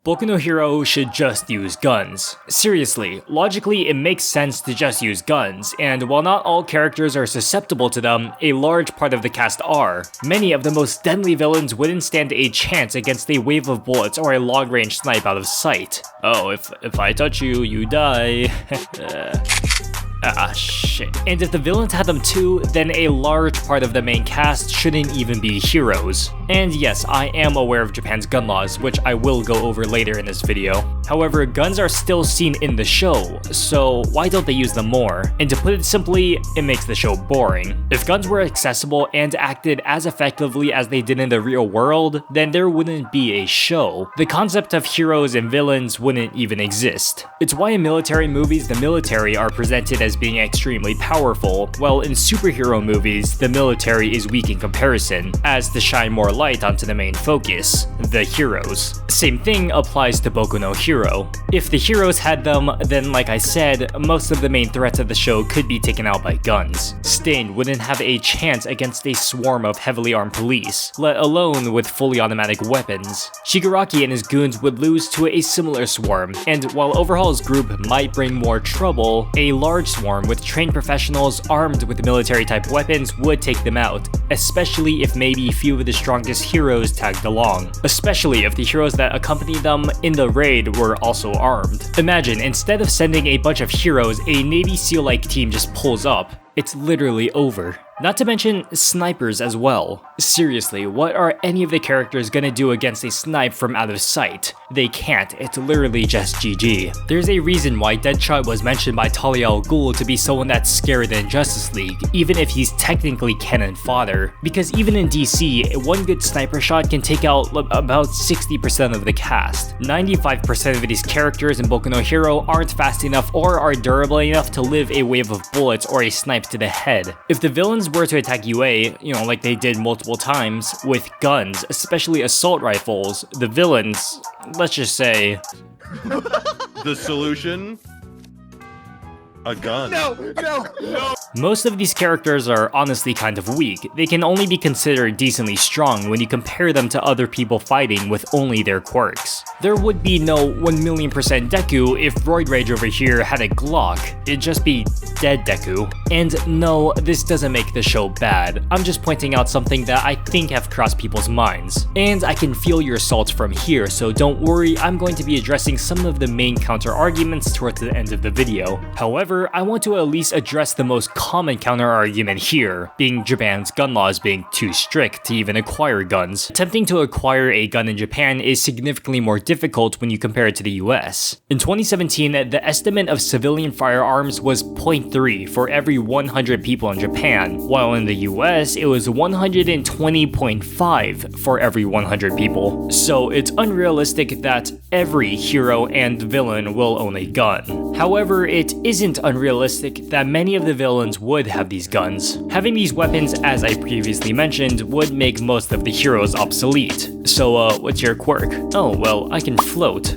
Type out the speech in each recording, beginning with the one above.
Boku no Hero should just use guns. Seriously, logically it makes sense to just use guns, and while not all characters are susceptible to them, a large part of the cast are. Many of the most deadly villains wouldn't stand a chance against a wave of bullets or a long-range snipe out of sight. Oh, if I touch you, you die. Shit. And if the villains had them too, then a large part of the main cast shouldn't even be heroes. And yes, I am aware of Japan's gun laws, which I will go over later in this video. However, guns are still seen in the show, so why don't they use them more? And to put it simply, it makes the show boring. If guns were accessible and acted as effectively as they did in the real world, then there wouldn't be a show. The concept of heroes and villains wouldn't even exist. It's why in military movies, the military are presented as being extremely powerful, while in superhero movies, the military is weak in comparison, as to shine more light onto the main focus, the heroes. Same thing applies to Boku no Hero. If the heroes had them, then like I said, most of the main threats of the show could be taken out by guns. Stain wouldn't have a chance against a swarm of heavily armed police, let alone with fully automatic weapons. Shigaraki and his goons would lose to a similar swarm, and while Overhaul's group might bring more trouble, a large swarm with trained professionals armed with military-type weapons would take them out, especially if maybe few of the strongest heroes tagged along. Especially if the heroes that accompany them in the raid were also armed. Imagine, instead of sending a bunch of heroes, a Navy SEAL-like team just pulls up. It's literally over. Not to mention snipers as well. Seriously, what are any of the characters gonna do against a snipe from out of sight? They can't, it's literally just GG. There's a reason why Deadshot was mentioned by Talia al Ghul to be someone that's scarier than Justice League, even if he's technically cannon fodder. Because even in DC, one good sniper shot can take out about 60% of the cast. 95% of these characters in Boku no Hero aren't fast enough or are durable enough to live a wave of bullets or a snipe to the head. If the villains were to attack UA, like they did multiple times, with guns, especially assault rifles, the villains, let's just say... The solution? A gun. No! Most of these characters are honestly kind of weak. They can only be considered decently strong when you compare them to other people fighting with only their quirks. There would be no 1,000,000% Deku if Roid Rage over here had a Glock. It'd just be dead Deku. And no, this doesn't make the show bad. I'm just pointing out something that I think have crossed people's minds. And I can feel your assaults from here, so don't worry, I'm going to be addressing some of the main counter-arguments towards the end of the video. However, I want to at least address the most common counter-argument here, being Japan's gun laws being too strict to even acquire guns. Attempting to acquire a gun in Japan is significantly more difficult when you compare it to the US. In 2017, the estimate of civilian firearms was 0.3 for every 100 people in Japan, while in the US, it was 120.5 for every 100 people. So it's unrealistic that every hero and villain will own a gun. However, it isn't unrealistic that many of the villains would have these guns. Having these weapons, as I previously mentioned, would make most of the heroes obsolete. So what's your quirk? Oh, well, I can float.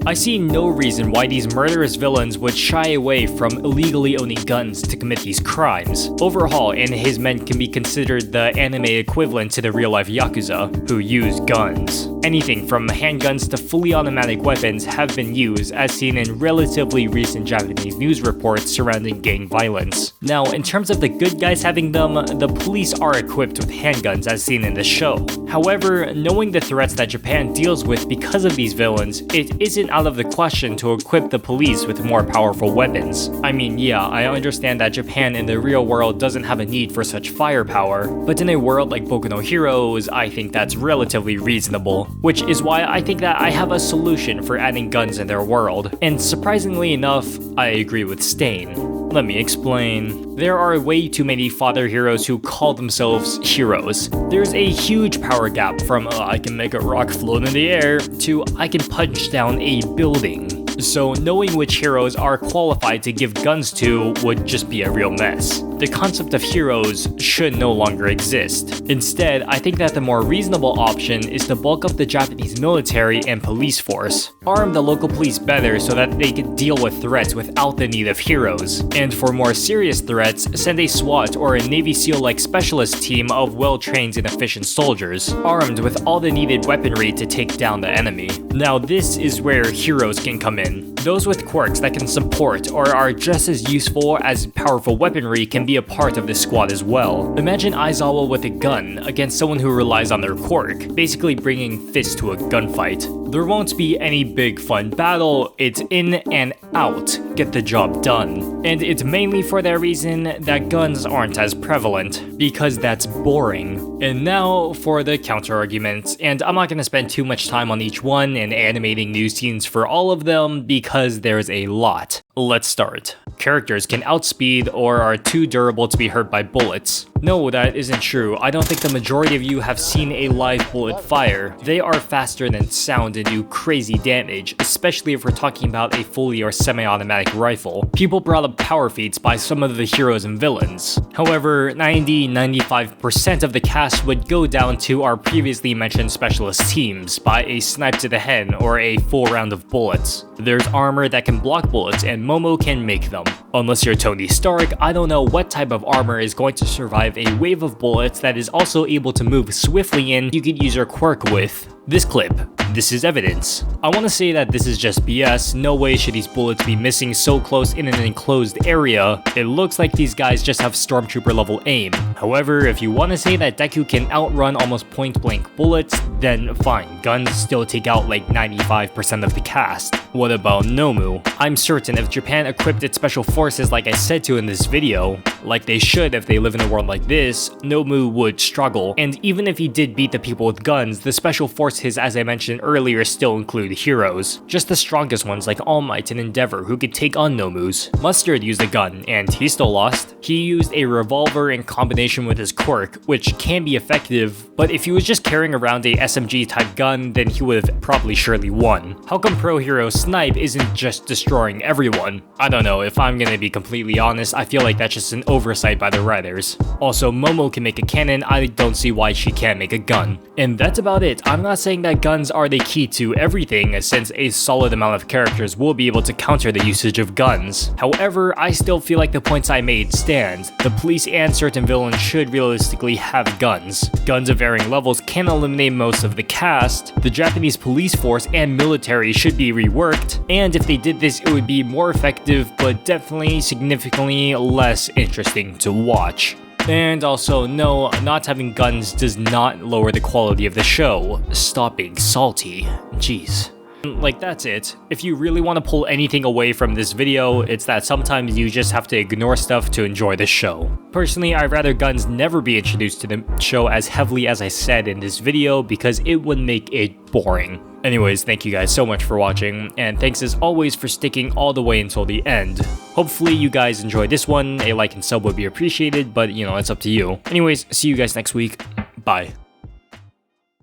I see no reason why these murderous villains would shy away from illegally owning guns to commit these crimes. Overhaul and his men can be considered the anime equivalent to the real-life Yakuza, who use guns. Anything from handguns to fully automatic weapons have been used, as seen in relatively recent Japanese news reports surrounding gang violence. Now, in terms of the good guys having them, the police are equipped with handguns as seen in the show. However, knowing the threats that Japan deals with because of these villains, it isn't out of the question to equip the police with more powerful weapons. I mean, yeah, I understand that Japan in the real world doesn't have a need for such firepower, but in a world like Boku no Heroes, I think that's relatively reasonable, which is why I think that I have a solution for adding guns in their world. And surprisingly enough, I agree with Stain. Let me explain. There are way too many fodder heroes who call themselves heroes. There's a huge power gap from I can make a rock float in the air to I can punch down a building. So knowing which heroes are qualified to give guns to would just be a real mess. The concept of heroes should no longer exist. Instead, I think that the more reasonable option is to bulk up the Japanese military and police force. Arm the local police better so that they can deal with threats without the need of heroes. And for more serious threats, send a SWAT or a Navy SEAL-like specialist team of well-trained and efficient soldiers, armed with all the needed weaponry to take down the enemy. Now this is where heroes can come in. Those with quirks that can support or are just as useful as powerful weaponry can be a part of this squad as well. Imagine Aizawa with a gun against someone who relies on their quirk, basically bringing fists to a gunfight. There won't be any big fun battle, it's in and out, get the job done. And it's mainly for that reason that guns aren't as prevalent, because that's boring. And now for the counter arguments, and I'm not gonna spend too much time on each one and animating new scenes for all of them because there's a lot. Let's start. Characters can outspeed or are too durable to be hurt by bullets. No, that isn't true. I don't think the majority of you have seen a live bullet fire. They are faster than sound and do crazy damage, especially if we're talking about a fully or semi-automatic rifle. People brought up power feats by some of the heroes and villains. However, 90-95% of the cast would go down to our previously mentioned specialist teams by a snipe to the head or a full round of bullets. There's armor that can block bullets and Momo can make them. Unless you're Tony Stark, I don't know what type of armor is going to survive a wave of bullets that is also able to move swiftly in you could use your quirk with. This clip. This is evidence. I want to say that this is just BS, no way should these bullets be missing so close in an enclosed area. It looks like these guys just have stormtrooper level aim. However, if you want to say that Deku can outrun almost point blank bullets, then fine, guns still take out like 95% of the cast. What about Nomu? I'm certain if Japan equipped its special forces like I said to in this video, like they should if they live in a world like this, Nomu would struggle. And even if he did beat the people with guns, the special forces as I mentioned earlier still include heroes. Just the strongest ones like All Might and Endeavor who could take on Nomus. Mustard used a gun and he still lost. He used a revolver in combination with his quirk, which can be effective, but if he was just carrying around a SMG type gun, then he would have probably surely won. How come Pro Hero Snipe isn't just destroying everyone? I don't know, if I'm gonna be completely honest, I feel like that's just an oversight by the writers. Also, Momo can make a cannon, I don't see why she can't make a gun. And that's about it. I'm not saying that guns are the key to everything, since a solid amount of characters will be able to counter the usage of guns. However, I still feel like the points I made stand. The police and certain villains should realistically have guns. Guns of varying levels can eliminate most of the cast. The Japanese police force and military should be reworked, and if they did this it would be more effective but definitely significantly less interesting to watch. And also, no, not having guns does not lower the quality of the show. Stop being salty. Jeez. Like, that's it. If you really want to pull anything away from this video, it's that sometimes you just have to ignore stuff to enjoy the show. Personally, I'd rather guns never be introduced to the show as heavily as I said in this video because it would make it boring. Anyways, thank you guys so much for watching, and thanks as always for sticking all the way until the end. Hopefully you guys enjoyed this one, a like and sub would be appreciated, but you know, it's up to you. Anyways, see you guys next week. Bye.